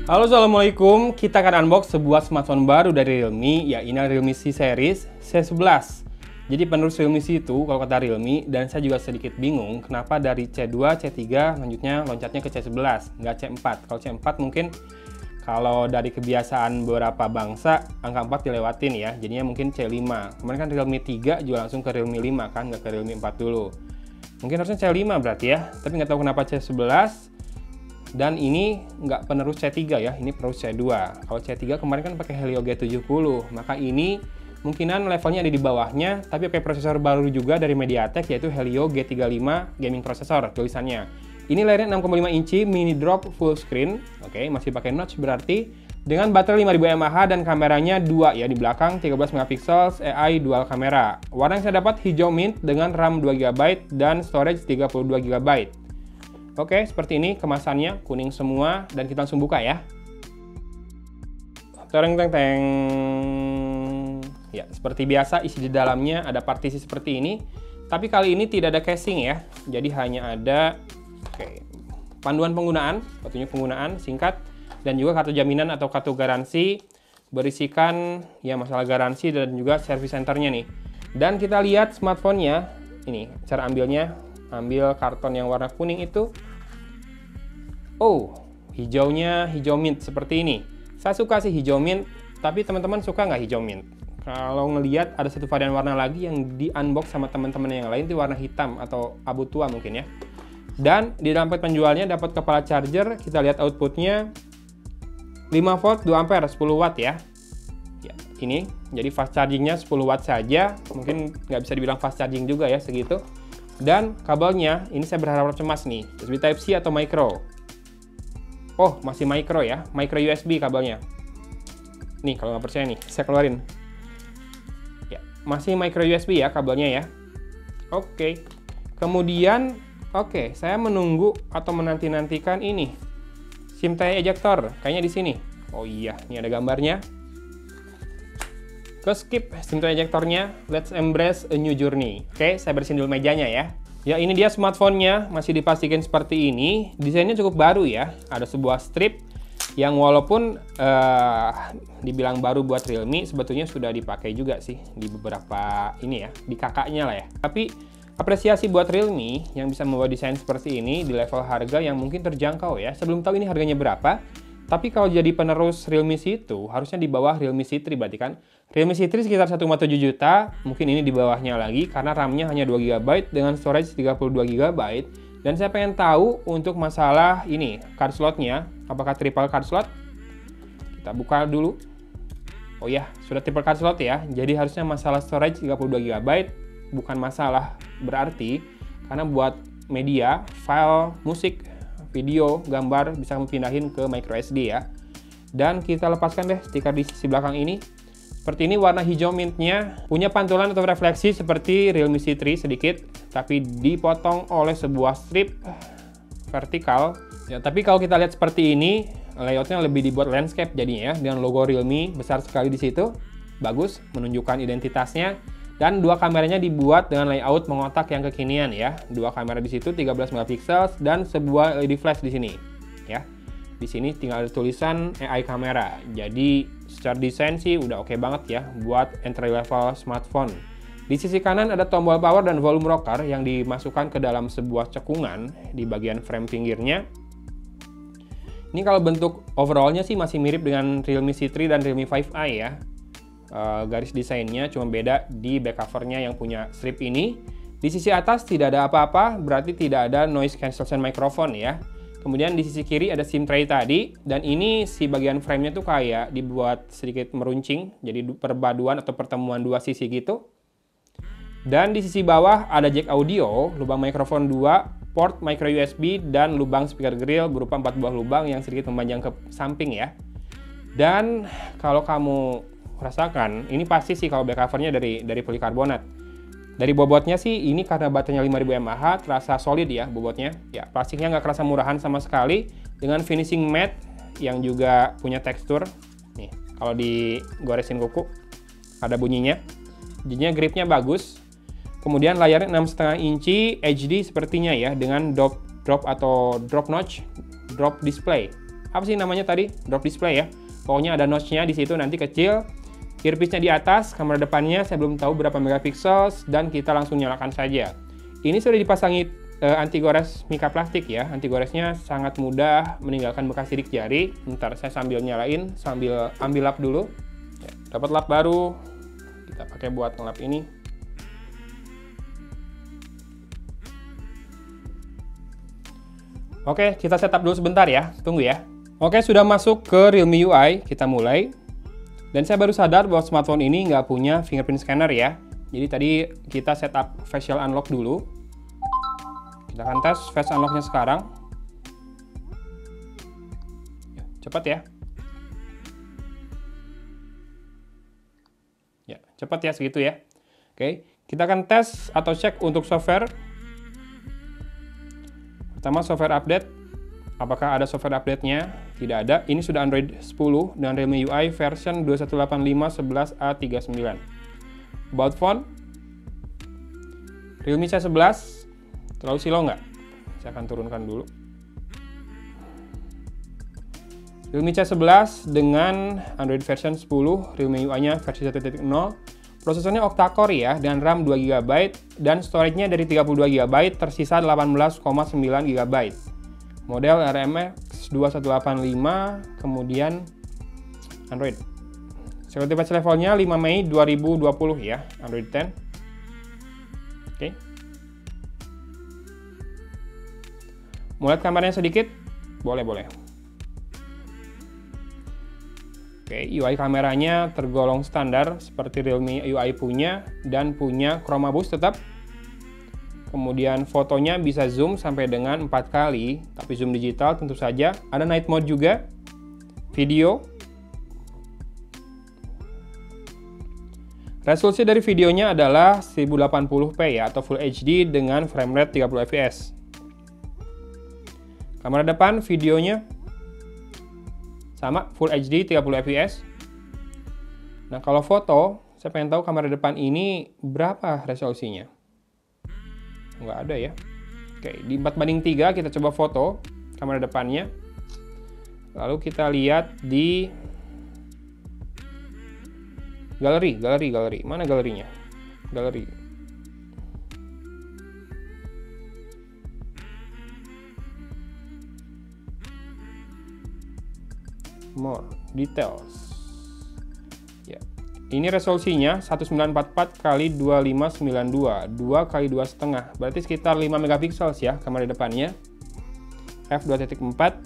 Halo, assalamualaikum. Kita akan unbox sebuah smartphone baru dari Realme, ya ini Realme C Series C11. Jadi penerus Realme C itu kalau kata Realme, dan saya juga sedikit bingung kenapa dari C2, C3 lanjutnya loncatnya ke C11, nggak C4. Kalau C4 mungkin kalau dari kebiasaan beberapa bangsa angka 4 dilewatin ya, jadinya mungkin C5. Kemarin kan Realme 3 juga langsung ke Realme 5 kan, nggak ke Realme 4 dulu. Mungkin harusnya C5 berarti ya, tapi nggak tahu kenapa C11. Dan ini nggak penerus C3 ya, ini penerus C2. Kalau C3 kemarin kan pakai Helio G70, maka ini mungkinan levelnya ada di bawahnya, tapi pakai prosesor baru juga dari MediaTek, yaitu Helio G35 Gaming Processor tulisannya. Ini layarnya 6,5 inci mini drop full screen, oke, masih pakai notch berarti, dengan baterai 5000 mAh dan kameranya 2 ya di belakang, 13 megapiksel, AI dual kamera. Warna yang saya dapat hijau mint dengan RAM 2GB dan storage 32GB. Oke, seperti ini kemasannya, kuning semua, dan kita langsung buka ya. Tereng teng teng. Ya, seperti biasa isi di dalamnya ada partisi seperti ini, tapi kali ini tidak ada casing ya. Jadi hanya ada panduan penggunaan, petunjuk penggunaan singkat, dan juga kartu jaminan atau kartu garansi berisikan ya masalah garansi dan juga service centernya nih. Dan kita lihat smartphone-nya, ini cara ambilnya. Ambil karton yang warna kuning itu. Oh, hijaunya hijau mint seperti ini. Saya suka sih hijau mint, tapi teman-teman suka nggak hijau mint? Kalau ngelihat ada satu varian warna lagi yang di unbox sama teman-teman yang lain itu warna hitam atau abu tua mungkin ya. Dan di dalam penjualnya dapat kepala charger, kita lihat outputnya 5 volt 2 ampere 10 watt ya. Ya, ini jadi fast chargingnya 10 watt saja, mungkin nggak bisa dibilang fast charging juga ya segitu. Dan kabelnya, ini saya berharap cemas nih, USB Type-C atau micro. Oh, masih micro ya, micro USB kabelnya. Nih, kalau nggak percaya nih, saya keluarin. Ya, masih micro USB ya kabelnya ya. Oke. Kemudian, saya menunggu atau menanti-nantikan ini. SIM tray ejector, kayaknya di sini. Oh iya, ini ada gambarnya. Ke skip SIM tray ejectornya, let's embrace a new journey. Oke, saya bersihin dulu mejanya ya. Ya, ini dia smartphone-nya, masih dipastikan seperti ini. Desainnya cukup baru ya. Ada sebuah strip yang walaupun dibilang baru buat Realme, sebetulnya sudah dipakai juga sih di beberapa ini ya, di kakaknya lah ya. Tapi apresiasi buat Realme yang bisa membawa desain seperti ini di level harga yang mungkin terjangkau ya. Sebelum tahu ini harganya berapa, tapi kalau jadi penerus Realme C itu harusnya di bawah Realme C3 berarti kan. Realme C3 sekitar 1,7 juta, mungkin ini di bawahnya lagi karena RAM-nya hanya 2GB dengan storage 32GB. Dan saya pengen tahu untuk masalah ini, card slot-nya, apakah triple card slot? Kita buka dulu. Oh ya, sudah triple card slot ya. Jadi harusnya masalah storage 32GB bukan masalah berarti karena buat media, file, musik, video, gambar bisa pindahin ke microSD ya. Dan kita lepaskan deh stiker di sisi belakang ini. Seperti ini warna hijau mintnya, punya pantulan atau refleksi seperti Realme C3 sedikit, tapi dipotong oleh sebuah strip vertikal. Ya, tapi kalau kita lihat seperti ini, layoutnya lebih dibuat landscape jadinya ya, dengan logo Realme besar sekali di situ. Bagus, menunjukkan identitasnya. Dan dua kameranya dibuat dengan layout mengotak yang kekinian ya. Dua kamera di situ 13 megapiksel dan sebuah LED flash di sini ya. Di sini tinggal ada tulisan AI kamera. Jadi secara desain sih udah oke banget ya buat entry level smartphone. Di sisi kanan ada tombol power dan volume rocker yang dimasukkan ke dalam sebuah cekungan di bagian frame pinggirnya. Ini kalau bentuk overallnya sih masih mirip dengan Realme C3 dan Realme 5i ya. Garis desainnya cuma beda di back covernya yang punya strip ini. Di sisi atas tidak ada apa-apa, berarti tidak ada noise cancellation microphone ya. Kemudian di sisi kiri ada SIM tray tadi, dan ini si bagian frame-nya tuh kayak dibuat sedikit meruncing, jadi perpaduan atau pertemuan dua sisi gitu. Dan di sisi bawah ada jack audio, lubang mikrofon 2, port micro USB, dan lubang speaker grill berupa 4 buah lubang yang sedikit memanjang ke samping ya. Dan kalau kamu rasakan, ini pasti sih kalau back covernya dari polikarbonat. Dari bobotnya sih, ini karena baterainya 5000 mAh, terasa solid ya bobotnya. Ya, plastiknya nggak kerasa murahan sama sekali, dengan finishing matte yang juga punya tekstur. Nih, kalau digoresin kuku, ada bunyinya. Jadinya gripnya bagus. Kemudian layarnya 6,5 inci HD sepertinya ya, dengan drop notch, drop display. apa sih namanya tadi? Drop display ya. Pokoknya ada notch-nya di situ nanti kecil. Earpiece-nya di atas, kamera depannya saya belum tahu berapa megapiksel dan kita langsung nyalakan saja. Ini sudah dipasangi anti gores mika plastik ya. Anti goresnya sangat mudah meninggalkan bekas sidik jari. Ntar saya sambil nyalain, sambil ambil lap dulu. Ya, dapat lap baru. Kita pakai buat ngelap ini. Oke, kita setup dulu sebentar ya, tunggu ya. Oke, sudah masuk ke Realme UI, kita mulai. Dan saya baru sadar bahwa smartphone ini nggak punya fingerprint scanner ya. Jadi tadi kita setup facial unlock dulu. Kita akan tes face unlocknya sekarang. Cepat ya. Ya, cepat ya segitu ya. Oke, kita akan tes atau cek untuk software. Pertama, software update. Apakah ada software update-nya? Tidak ada. Ini sudah Android 10 dan Realme UI version 2185.11a39. About phone. Realme C11. Terlalu slow nggak? Saya akan turunkan dulu. Realme C11 dengan Android version 10, Realme UI-nya versi 1.0. Prosesornya octa-core ya, dan RAM 2GB, dan storage-nya dari 32GB tersisa 18,9 GB. Model RMX 2185, kemudian Android. Security patch levelnya 5 Mei 2020 ya, Android 10. Oke. Mulai kameranya sedikit? Boleh. Oke, UI kameranya tergolong standar seperti Realme UI punya dan punya Chroma Boost tetap. Kemudian fotonya bisa zoom sampai dengan 4 kali, tapi zoom digital tentu saja. Ada night mode juga. Video. Resolusi dari videonya adalah 1080p ya atau Full HD dengan frame rate 30 fps. Kamera depan videonya sama, Full HD 30 fps. Nah, kalau foto, saya pengen tahu kamera depan ini berapa resolusinya. Nggak ada ya. Oke, di 4:3 kita coba foto kamera depannya. Lalu kita lihat di galeri. Mana galerinya? Galeri. More details. Ya. Ini resolusinya 1944 x 2592, 2 x 2,5. Berarti sekitar 5 megapiksel ya kamera depannya. f2.4.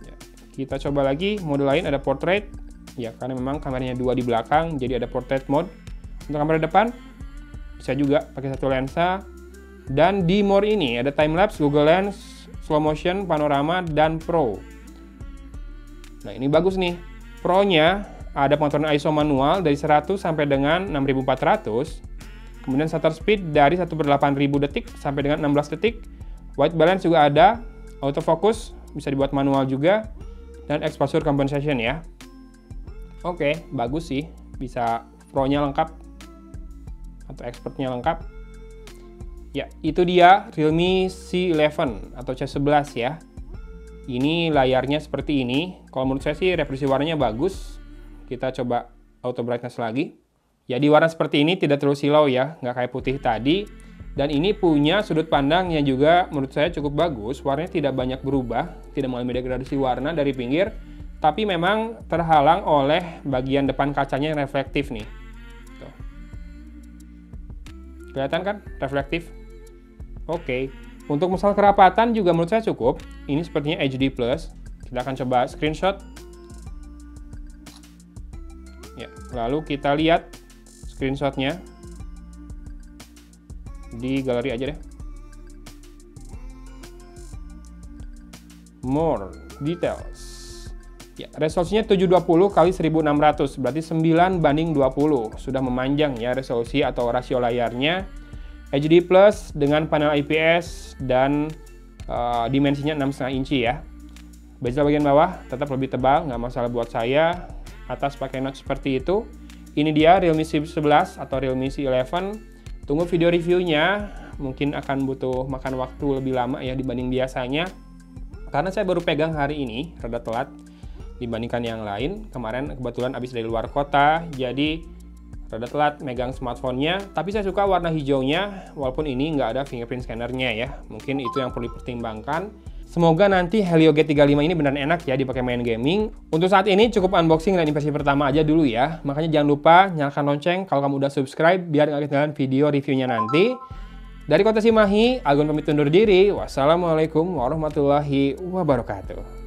Ya. Kita coba lagi mode lain, ada portrait. Ya, karena memang kameranya 2 di belakang, jadi ada portrait mode. Untuk kamera depan bisa juga pakai satu lensa. Dan di mode ini ada time lapse, Google Lens, slow motion, panorama, dan pro. Nah, ini bagus nih. Pro-nya ada pengaturan ISO manual dari 100 sampai dengan 6400. Kemudian shutter speed dari 1/8000 detik sampai dengan 16 detik. White balance juga ada. Autofocus bisa dibuat manual juga. Dan exposure compensation ya. Oke, bagus sih. Bisa Pro-nya lengkap. Atau Expert-nya lengkap. Ya, itu dia Realme C11 atau C11 ya. Ini layarnya seperti ini. Kalau menurut saya sih reproduksi warnanya bagus. Kita coba auto brightness lagi. Ya, di warna seperti ini tidak terlalu silau ya, nggak kayak putih tadi. Dan ini punya sudut pandang yang juga menurut saya cukup bagus. Warnanya tidak banyak berubah, tidak mengalami degradasi warna dari pinggir. Tapi memang terhalang oleh bagian depan kacanya yang reflektif nih. Tuh. Kelihatan kan reflektif? Oke, untuk masalah kerapatan juga menurut saya cukup. Ini sepertinya HD+. Kita akan coba screenshot. Ya, lalu kita lihat screenshotnya di galeri aja deh. More details. Ya, resolusinya 720 x 1600, berarti 9:20. Sudah memanjang ya resolusi atau rasio layarnya. HD Plus dengan panel IPS dan dimensinya 6,5 inci ya. Bezel bagian bawah tetap lebih tebal, nggak masalah buat saya. Atas pakai notch seperti itu. Ini dia Realme C11 atau Realme C11. Tunggu video reviewnya, mungkin akan butuh makan waktu lebih lama ya dibanding biasanya. Karena saya baru pegang hari ini, rada telat dibandingkan yang lain. Kemarin kebetulan habis dari luar kota, jadi rada telat megang smartphone-nya. Tapi saya suka warna hijaunya, walaupun ini nggak ada fingerprint scanner-nya ya. Mungkin itu yang perlu dipertimbangkan. Semoga nanti Helio G35 ini beneran enak ya dipakai main gaming. Untuk saat ini cukup unboxing dan impresi pertama aja dulu ya. Makanya jangan lupa nyalakan lonceng kalau kamu udah subscribe biar nggak ketinggalan video reviewnya nanti. Dari Kota Cimahi, Agun pamit undur diri. Wassalamualaikum warahmatullahi wabarakatuh.